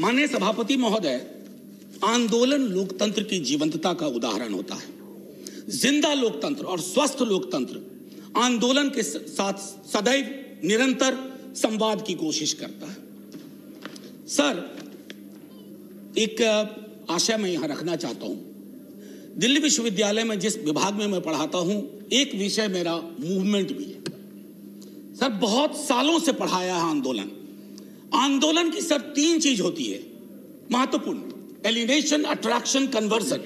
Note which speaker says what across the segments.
Speaker 1: माननीय सभापति महोदय, आंदोलन लोकतंत्र की जीवंतता का उदाहरण होता है। जिंदा लोकतंत्र और स्वस्थ लोकतंत्र आंदोलन के साथ सदैव निरंतर संवाद की कोशिश करता है। सर, एक आशय मैं यहां रखना चाहता हूं। दिल्ली विश्वविद्यालय में जिस विभाग में मैं पढ़ाता हूं, एक विषय मेरा मूवमेंट भी है। सर, बहुत सालों से पढ़ाया है आंदोलन। आंदोलन की सर 3 चीज होती है महत्वपूर्ण: एलिनेशन, अट्रैक्शन, कन्वर्सन।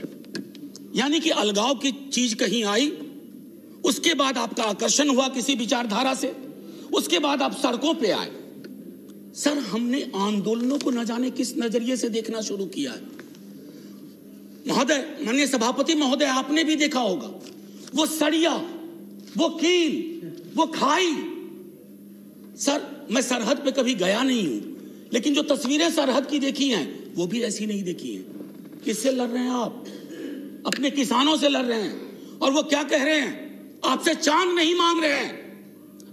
Speaker 1: यानी कि अलगाव की चीज कहीं आई, उसके बाद आपका आकर्षण हुआ किसी विचारधारा से, उसके बाद आप सड़कों पे आए। सर, हमने आंदोलनों को न जाने किस नजरिए से देखना शुरू किया है। महोदय, माननीय सभापति महोदय, आपने भी देखा होगा वो सड़िया, वो कील, वो खाई। सर, मैं सरहद पे कभी गया नहीं हूं, लेकिन जो तस्वीरें सरहद की देखी हैं वो भी ऐसी नहीं देखी हैं। किससे लड़ रहे हैं आप? अपने किसानों से लड़ रहे हैं। और वो क्या कह रहे हैं? आपसे चांद नहीं मांग रहे हैं,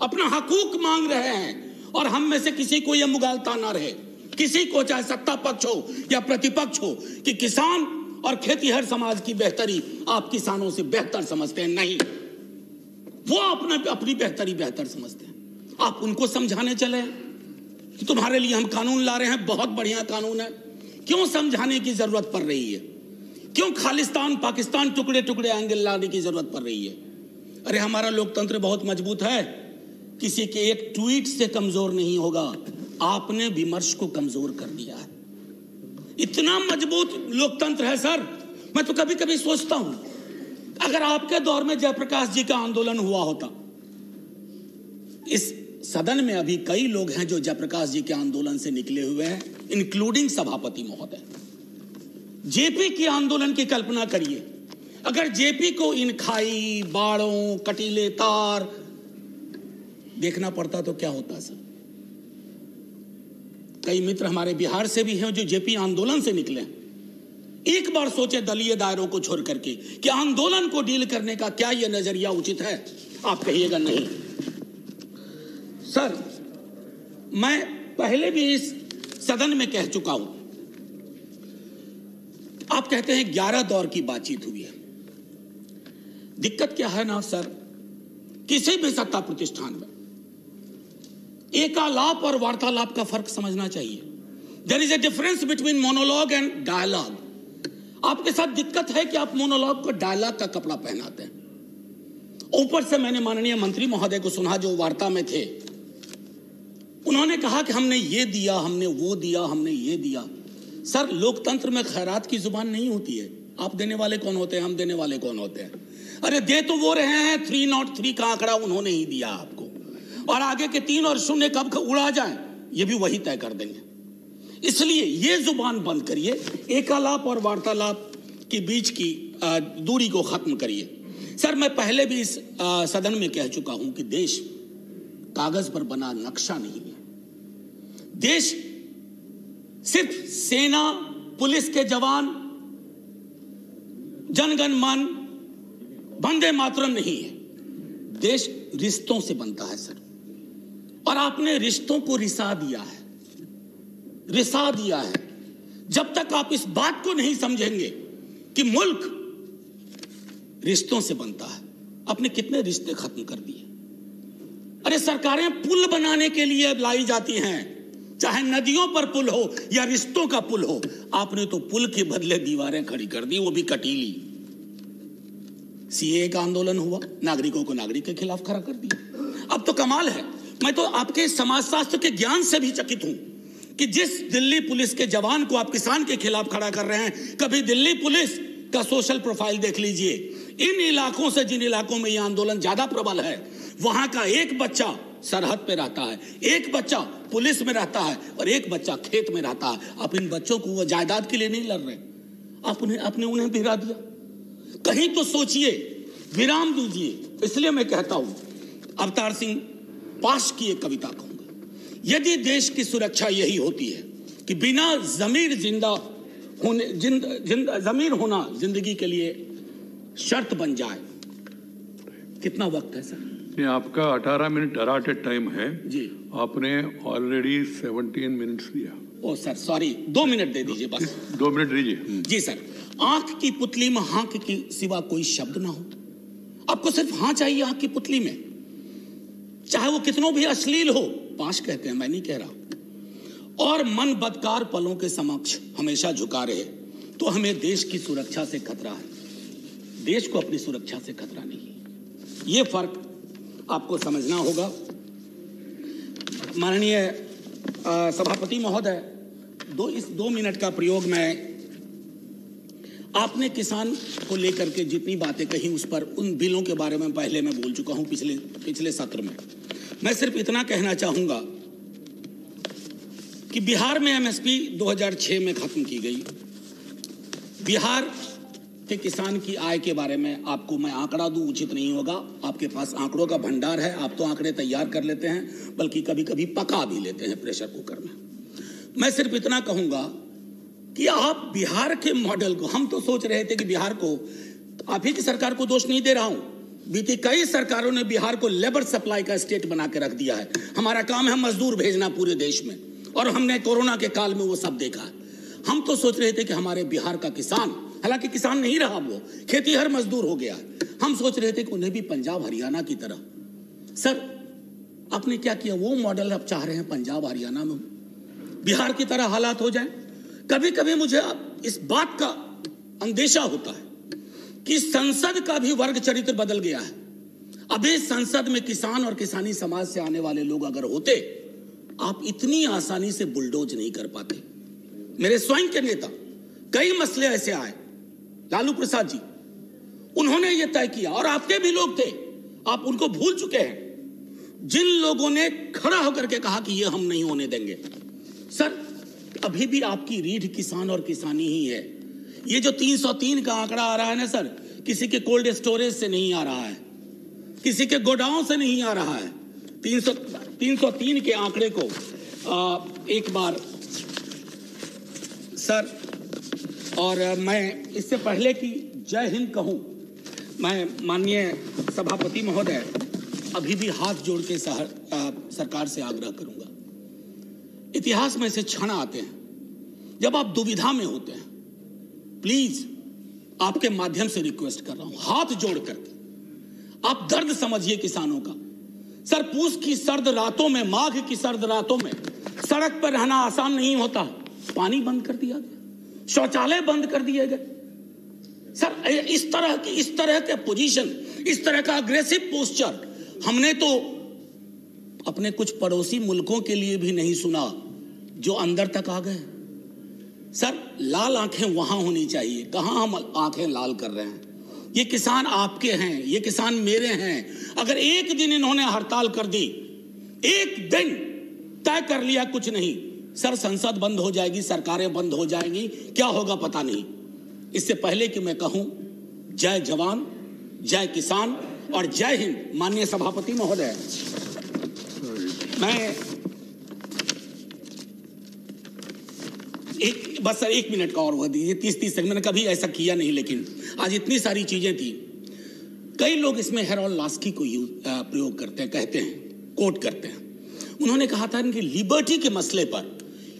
Speaker 1: अपना हकूक मांग रहे हैं। और हम में से किसी को यह मुगालता ना रहे, किसी को, चाहे सत्ता पक्ष हो या प्रतिपक्ष हो, कि किसान और खेतीहर समाज की बेहतरी आप किसानों से बेहतर समझते हैं। नहीं, वो अपनी बेहतरी बेहतर समझते हैं। आप उनको समझाने चले कि तुम्हारे लिए हम कानून ला रहे हैं, बहुत बढ़िया कानून है। क्यों समझाने की जरूरत पड़ रही है? क्यों खालिस्तान पाकिस्तान टुकड़े टुकड़े एंगल लाने की जरूरत पड़ रही है? अरे, हमारा लोकतंत्र बहुत मजबूत है, किसी के एक ट्वीट से कमजोर नहीं होगा। आपने विमर्श को कमजोर कर दिया है। इतना मजबूत लोकतंत्र है सर। मैं तो कभी कभी सोचता हूं, अगर आपके दौर में जयप्रकाश जी का आंदोलन हुआ होता। इस सदन में अभी कई लोग हैं जो जयप्रकाश जी के आंदोलन से निकले हुए हैं, इंक्लूडिंग सभापति महोदय। जेपी के आंदोलन की कल्पना करिए, अगर जेपी को इन खाई, बाड़ों, कटीले तार देखना पड़ता तो क्या होता सर? कई मित्र हमारे बिहार से भी हैं जो जेपी आंदोलन से निकले। एक बार सोचे दलीय दायरों को छोड़ करके कि आंदोलन को डील करने का क्या यह नजरिया उचित है? आप कहिएगा नहीं। सर, मैं पहले भी इस सदन में कह चुका हूं। आप कहते हैं 11 दौर की बातचीत हुई है। दिक्कत क्या है ना सर, किसी भी सत्ता प्रतिष्ठान में एकालाप और वार्तालाप का फर्क समझना चाहिए। There is a difference between monologue and dialogue. आपके साथ दिक्कत है कि आप मोनोलॉग को डायलॉग का कपड़ा पहनाते हैं। ऊपर से मैंने माननीय मंत्री महोदय को सुना जो वार्ता में थे, उन्होंने कहा कि हमने ये दिया, हमने वो दिया, हमने ये दिया। सर, लोकतंत्र में खैरात की जुबान नहीं होती है। आप देने वाले कौन होते हैं? हम देने वाले कौन होते हैं? अरे, दे तो वो रहे हैं, 303 का आंकड़ा उन्होंने ही दिया आपको, और आगे के 3 और 0 कब उड़ा जाएं ये भी वही तय कर देंगे। इसलिए ये जुबान बंद करिए, एकालाप और वार्तालाप के बीच की दूरी को खत्म करिए। सर, मैं पहले भी इस सदन में कह चुका हूं कि देश कागज पर बना नक्शा नहीं है। देश सिर्फ सेना, पुलिस के जवान, जनगण मन, वंदे मातरम नहीं है। देश रिश्तों से बनता है सर, और आपने रिश्तों को रिसा दिया है, रिसा दिया है। जब तक आप इस बात को नहीं समझेंगे कि मुल्क रिश्तों से बनता है, आपने कितने रिश्ते खत्म कर दिए। अरे, सरकारें पुल बनाने के लिए लाई जाती हैं, चाहे नदियों पर पुल हो या रिश्तों का पुल हो। आपने तो पुल के बदले दीवारें खड़ी कर दी, वो भी कटीली। सीए का आंदोलन हुआ, नागरिकों को नागरिक के खिलाफ खड़ा कर दिया। अब तो कमाल है, मैं तो आपके समाजशास्त्र के ज्ञान से भी चकित हूं कि जिस दिल्ली पुलिस के जवान को आप किसान के खिलाफ खड़ा कर रहे हैं, कभी दिल्ली पुलिस का सोशल प्रोफाइल देख लीजिए। इन इलाकों से जिन इलाकों में यह आंदोलन ज्यादा प्रबल है, वहां का एक बच्चा सरहद पे रहता है, एक बच्चा पुलिस में रहता है, और एक बच्चा खेत में रहता है। आप इन बच्चों को वो जायदाद के लिए नहीं लड़ रहे, आपने उन्हें भिड़ा दिया। कहीं तो सोचिए, विराम दीजिए। इसलिए मैं कहता हूं, अवतार सिंह पाश की एक कविता कहूंगा, यदि देश की सुरक्षा यही होती है कि बिना जमीर जमीर होना जिंदगी के लिए शर्त बन जाए। कितना वक्त है सर?
Speaker 2: आपका 18 मिनट अलाटेड टाइम है
Speaker 1: जी।
Speaker 2: आपने ऑलरेडी 17 मिनट्स दिया।
Speaker 1: ओ सर सॉरी, 2 मिनट दे दीजिए बस।
Speaker 2: 2 मिनट दीजिए
Speaker 1: जी सर। आंख की पुतली में हां के सिवा कोई शब्द ना हो। आपको सिर्फ हां चाहिए आंख की पुतली में, चाहे वो कितनों भी अश्लील हो। पाश कहते हैं, मैं नहीं कह रहा। और मन बदकार पलों के समक्ष हमेशा झुका रहे तो हमें देश की सुरक्षा से खतरा है, देश को अपनी सुरक्षा से खतरा नहीं है। यह फर्क आपको समझना होगा। माननीय सभापति महोदय, इस 2 मिनट का प्रयोग मैं आपने किसान को लेकर के जितनी बातें कही उस पर, उन बिलों के बारे में पहले मैं बोल चुका हूं पिछले सत्र में। मैं सिर्फ इतना कहना चाहूंगा कि बिहार में एमएसपी 2006 में खत्म की गई। बिहार के किसान की आय के बारे में आपको मैं आंकड़ा दूं उचित नहीं होगा, आपके पास आंकड़ों का भंडार है, आप तो आंकड़े तैयार कर लेते हैं, बल्कि कभी कभी पका भी लेते हैं प्रेशर कुकर में। मैं सिर्फ इतना कहूंगा कि आप बिहार के मॉडल को, हम तो सोच रहे थे कि बिहार को, आप ही की सरकार को दोष नहीं दे रहा हूं, बीती कई सरकारों ने बिहार को लेबर सप्लाई का स्टेट बना के रख दिया है। हमारा काम है मजदूर भेजना पूरे देश में, और हमने कोरोना के काल में वो सब देखा है। हम तो सोच रहे थे कि हमारे बिहार का किसान, हालांकि किसान नहीं रहा, वो खेतीहर मजदूर हो गया। हम सोच रहे थे कि उन्हें भी पंजाब हरियाणा की तरह। सर आपने क्या किया, वो मॉडल आप चाह रहे हैं पंजाब हरियाणा में बिहार की तरह हालात हो जाए। कभी कभी मुझे इस बात का अंदेशा होता है कि संसद का भी वर्ग चरित्र बदल गया है। अभी संसद में किसान और किसानी समाज से आने वाले लोग अगर होते, आप इतनी आसानी से बुलडोज नहीं कर पाते। मेरे स्वयं के नेता, कई मसले ऐसे आए, लालू प्रसाद जी, उन्होंने ये तय किया, और आपके भी लोग थे, आप उनको भूल चुके हैं, जिन लोगों ने खड़ा होकर के कहा कि ये हम नहीं होने देंगे। सर अभी भी आपकी रीढ़ किसान और किसानी ही है। ये जो 303 का आंकड़ा आ रहा है ना सर, किसी के कोल्ड स्टोरेज से नहीं आ रहा है, किसी के गोडाउन से नहीं आ रहा है। 303 के आंकड़े को एक बार सर, और मैं इससे पहले कि जय हिंद कहूं, मैं माननीय सभापति महोदय अभी भी हाथ जोड़ के सरकार से आग्रह करूंगा। इतिहास में ऐसे क्षण आते हैं जब आप दुविधा में होते हैं। प्लीज आपके माध्यम से रिक्वेस्ट कर रहा हूं, हाथ जोड़ करके आप दर्द समझिए किसानों का। सर पूस की सर्द रातों में, माघ की सर्द रातों में सड़क पर रहना आसान नहीं होता। पानी बंद कर दिया गया, शौचालय बंद कर दिए गए। सर इस तरह के पोजीशन, इस तरह का अग्रेसिव पोस्चर हमने तो अपने कुछ पड़ोसी मुल्कों के लिए भी नहीं सुना, जो अंदर तक आ गए। सर लाल आंखें वहां होनी चाहिए, कहां हम आंखें लाल कर रहे हैं। ये किसान आपके हैं, ये किसान मेरे हैं। अगर एक दिन इन्होंने हड़ताल कर दी, एक दिन तय कर लिया कुछ नहीं, सर संसद बंद हो जाएगी, सरकारें बंद हो जाएंगी, क्या होगा पता नहीं। इससे पहले कि मैं कहूं जय जवान, जय किसान और जय हिंद, माननीय सभापति महोदय, मैं बस सर 1 मिनट का और वह दीजिए, 30 सेकंड। मैंने कभी ऐसा किया नहीं, लेकिन आज इतनी सारी चीजें थी। कई लोग इसमें हेरोल्ड लास्की को प्रयोग करते हैं, कहते हैं, कोट करते हैं। उन्होंने कहा था कि लिबर्टी के मसले पर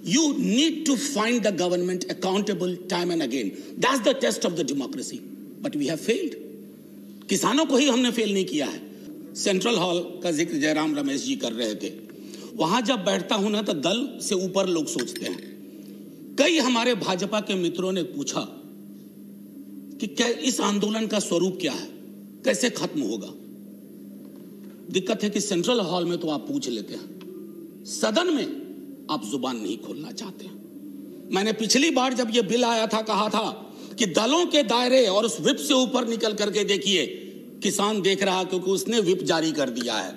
Speaker 1: you need to find the government accountable time and again, that's the test of the democracy, but we have failed. किसानों को ही हमने फेल नहीं किया है। सेंट्रल हॉल का जिक्र जयराम रमेश जी कर रहे थे। वहां जब बैठता हूं ना तो दल से ऊपर लोग सोचते हैं। कई हमारे भाजपा के मित्रों ने पूछा कि क्या इस आंदोलन का स्वरूप क्या है, कैसे खत्म होगा। दिक्कत है कि सेंट्रल हॉल में तो आप पूछ लेते हैं, सदन में आप जुबान नहीं खोलना चाहते। मैंने पिछली बार जब यह बिल आया था कहा था कि दलों के दायरे और उस विप से ऊपर निकल करके देखिए, किसान देख रहा, क्योंकि उसने विप जारी कर दिया है,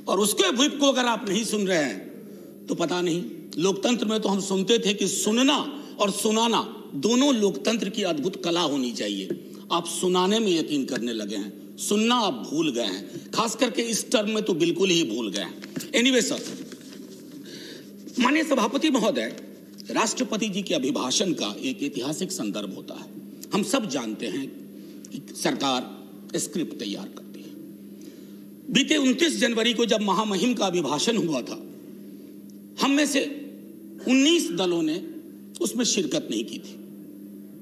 Speaker 1: और उसके विप को अगर आप नहीं सुन रहे हैं तो पता नहीं। लोकतंत्र में तो हम सुनते थे कि सुनना और सुनाना दोनों लोकतंत्र की अद्भुत कला होनी चाहिए। आप सुनाने में यकीन करने लगे हैं, सुनना आप भूल गए हैं, खास करके इस टर्म में तो बिल्कुल ही भूल गए हैं। एनीवे सर, माननीय सभापति महोदय, राष्ट्रपति जी के अभिभाषण का एक ऐतिहासिक संदर्भ होता है। हम सब जानते हैं कि सरकार स्क्रिप्ट तैयार करती है। बीते 29 जनवरी को जब महामहिम का अभिभाषण हुआ था, हम में से 19 दलों ने उसमें शिरकत नहीं की थी।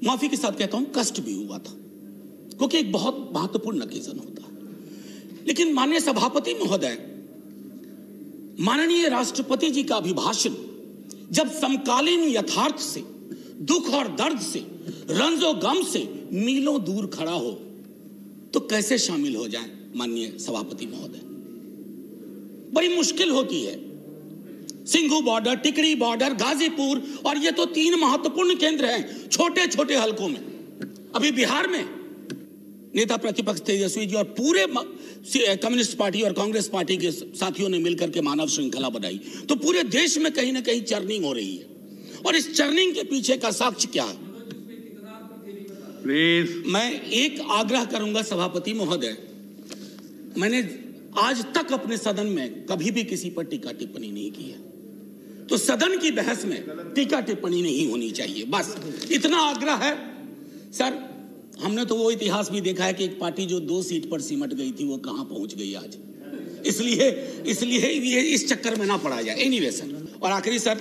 Speaker 1: माफी के साथ कहता हूं कष्ट भी हुआ था, क्योंकि एक बहुत महत्वपूर्ण ओकेजन होता है। लेकिन माननीय सभापति महोदय, माननीय राष्ट्रपति जी का अभिभाषण जब समकालीन यथार्थ से, दुख और दर्द से, रंजो गम से मीलों दूर खड़ा हो, तो कैसे शामिल हो जाएं माननीय सभापति महोदय? बड़ी मुश्किल होती है। सिंघू बॉर्डर, टिकरी बॉर्डर, गाजीपुर, और ये तो 3 महत्वपूर्ण केंद्र हैं छोटे छोटे हलकों में। अभी बिहार में नेता प्रतिपक्ष तेजस्वी जी और पूरे कम्युनिस्ट पार्टी और कांग्रेस पार्टी के साथियों ने मिलकर के मानव श्रृंखला बनाई, तो पूरे देश में कहीं ना कहीं चर्निंग हो रही है। और इस चर्निंग के पीछे का साक्ष्य क्या है?
Speaker 2: प्लीज,
Speaker 1: मैं एक आग्रह करूंगा सभापति महोदय, मैंने आज तक अपने सदन में कभी भी किसी पर टीका टिप्पणी नहीं की है, तो सदन की बहस में टीका टिप्पणी नहीं होनी चाहिए, बस इतना आग्रह है। सर, हमने तो वो इतिहास भी देखा है कि एक पार्टी जो 2 सीट पर सिमट गई थी वो कहां पहुंच गई आज। इसलिए ये इस चक्कर में ना पड़ा जाए। एनीवे सर, और आखिरी सर,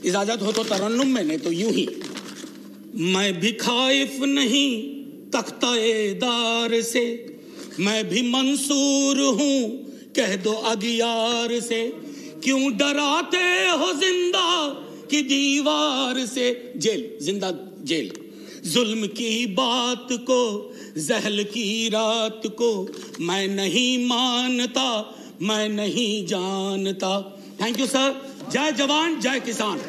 Speaker 1: इजाजत हो तो तरन्नुम में, नहीं तो यूं ही, मैं भी खाइफ नहीं तख्ताएदार से, मैं भी मंसूर हूं कह दो अगियार से, क्यों डराते हो जिंदा की दीवार से। जेल, जिंदा जेल, जुल्म की बात को, जहल की रात को मैं नहीं मानता, मैं नहीं जानता। Thank you sir. जय जवान जय किसान।